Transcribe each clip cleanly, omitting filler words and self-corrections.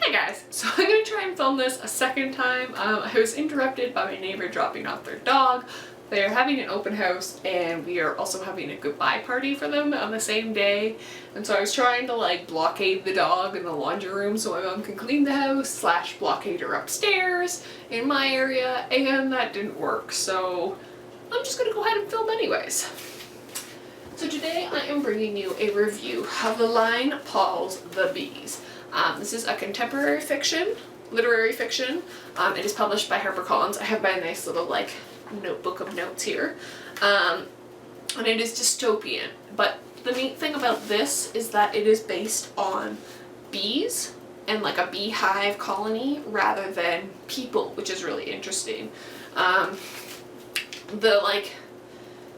Hi guys! So I'm going to try and film this a second time. I was interrupted by my neighbor dropping off their dog. They are having an open house and we are also having a goodbye party for them on the same day. And so I was trying to like blockade the dog in the laundry room so my mom can clean the house / blockade her upstairs in my area, and that didn't work. So I'm just going to go ahead and film anyways. So today I am bringing you a review of Laline Paull's The Bees. This is a contemporary fiction, literary fiction. It is published by HarperCollins. I have my nice little like notebook of notes here. And it is dystopian. But the neat thing about this is that it is based on bees and like a beehive colony rather than people, which is really interesting. The like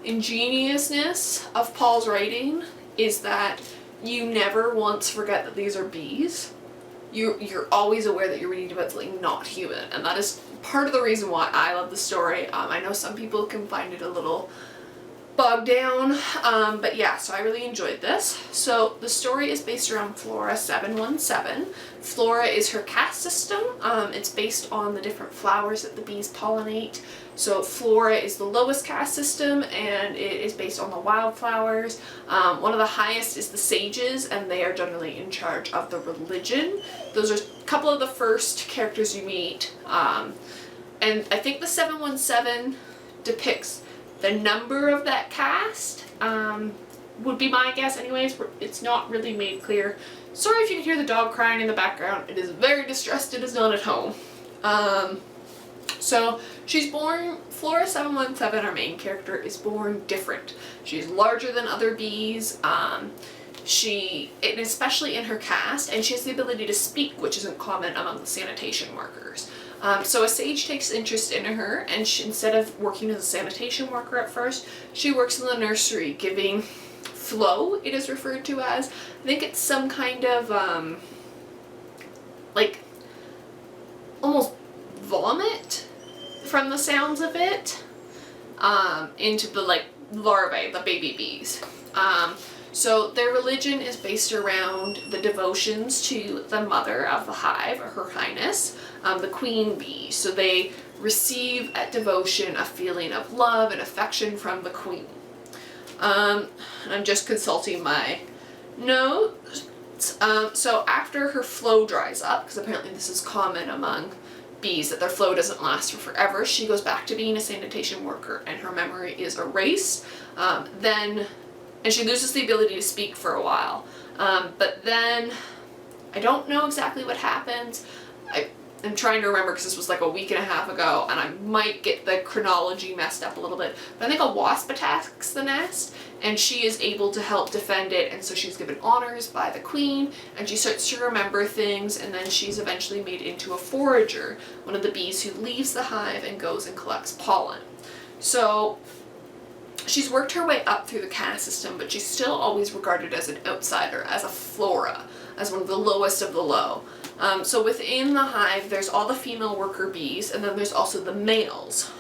ingeniousness of Paull's writing is that you never once forget that these are bees. You're always aware that you're reading about something not human, and that is part of the reason why I love the story. I know some people can find it a little bogged down, but yeah, so I really enjoyed this. So the story is based around Flora 717. Flora is her caste system. It's based on the different flowers that the bees pollinate. So Flora is the lowest caste system, and it is based on the wildflowers. One of the highest is the sages, and they are generally in charge of the religion. Those are a couple of the first characters you meet. And I think the 717 depicts the number of that caste, would be my guess anyways. It's not really made clear. Sorry if you can hear the dog crying in the background. It is very distressed. It is not at home. So she's born, Flora 717, our main character, is born different. She's larger than other bees, and especially in her caste, and she has the ability to speak, which isn't common among the sanitation workers. So a sage takes interest in her, and instead of working as a sanitation worker at first, she works in the nursery giving flow, it is referred to as. I think it's some kind of, like, almost vomit from the sounds of it, into the, like, larvae, the baby bees. So their religion is based around the devotions to the mother of the hive, or Her Highness, the queen bee. So they receive at devotion a feeling of love and affection from the queen. I'm just consulting my notes. So after her flow dries up, because apparently this is common among bees that their flow doesn't last for forever, she goes back to being a sanitation worker and her memory is erased. And she loses the ability to speak for a while. But then, I don't know exactly what happens. I'm trying to remember because this was like a week and a half ago, and I might get the chronology messed up a little bit. But I think a wasp attacks the nest, and she is able to help defend it, and so she's given honors by the queen, and she starts to remember things, and then she's eventually made into a forager, one of the bees who leaves the hive and goes and collects pollen. So she's worked her way up through the caste system, but she's still always regarded as an outsider, as a flora, as one of the lowest of the low. So within the hive, there's all the female worker bees, and then there's also the males,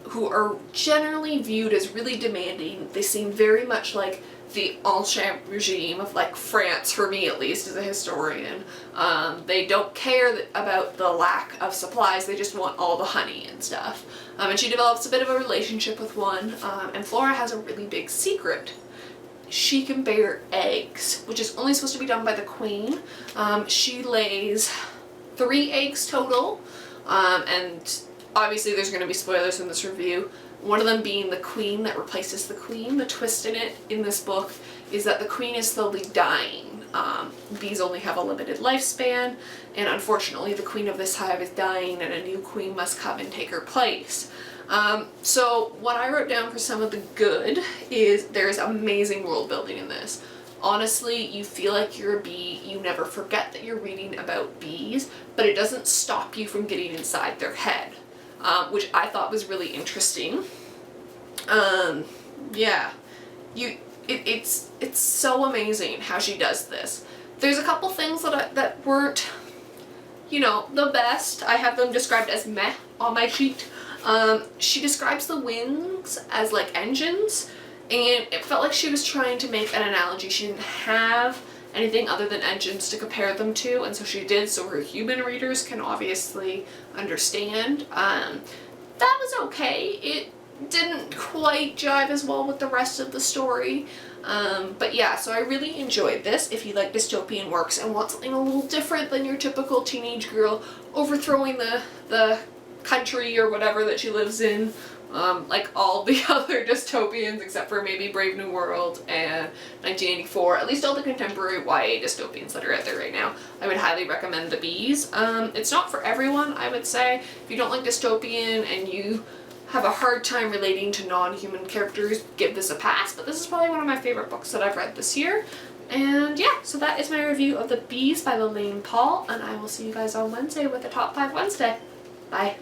who are generally viewed as really demanding. They seem very much like the ancien regime of like France, for me at least, as a historian. They don't care about the lack of supplies, they just want all the honey and stuff. And she develops a bit of a relationship with one, and Flora has a really big secret. She can bear eggs, which is only supposed to be done by the queen. She lays 3 eggs total, and obviously there's going to be spoilers in this review. One of them being the queen that replaces the queen. The twist in it, in this book, is that the queen is slowly dying. Bees only have a limited lifespan, and unfortunately the queen of this hive is dying and a new queen must come and take her place. So what I wrote down for some of the good is there's amazing world building in this. Honestly, you feel like you're a bee, you never forget that you're reading about bees, but it doesn't stop you from getting inside their head, which I thought was really interesting. Yeah, it's so amazing how she does this. There's a couple things that weren't, you know, the best. I have them described as meh on my sheet. She describes the wings as like engines, and it felt like she was trying to make an analogy. She didn't have anything other than engines to compare them to, and so she did, so her human readers can obviously understand. That was okay. It didn't quite jive as well with the rest of the story. But yeah, so I really enjoyed this. If you like dystopian works and want something a little different than your typical teenage girl overthrowing the country or whatever that she lives in, like all the other dystopians except for maybe Brave New World and 1984, at least all the contemporary YA dystopians that are out there right now, I would highly recommend The Bees. It's not for everyone, I would say. If you don't like dystopian and you have a hard time relating to non-human characters, give this a pass, but this is probably one of my favorite books that I've read this year. And yeah, so that is my review of The Bees by Laline Paull, and I will see you guys on Wednesday with a Top 5 Wednesday. Bye.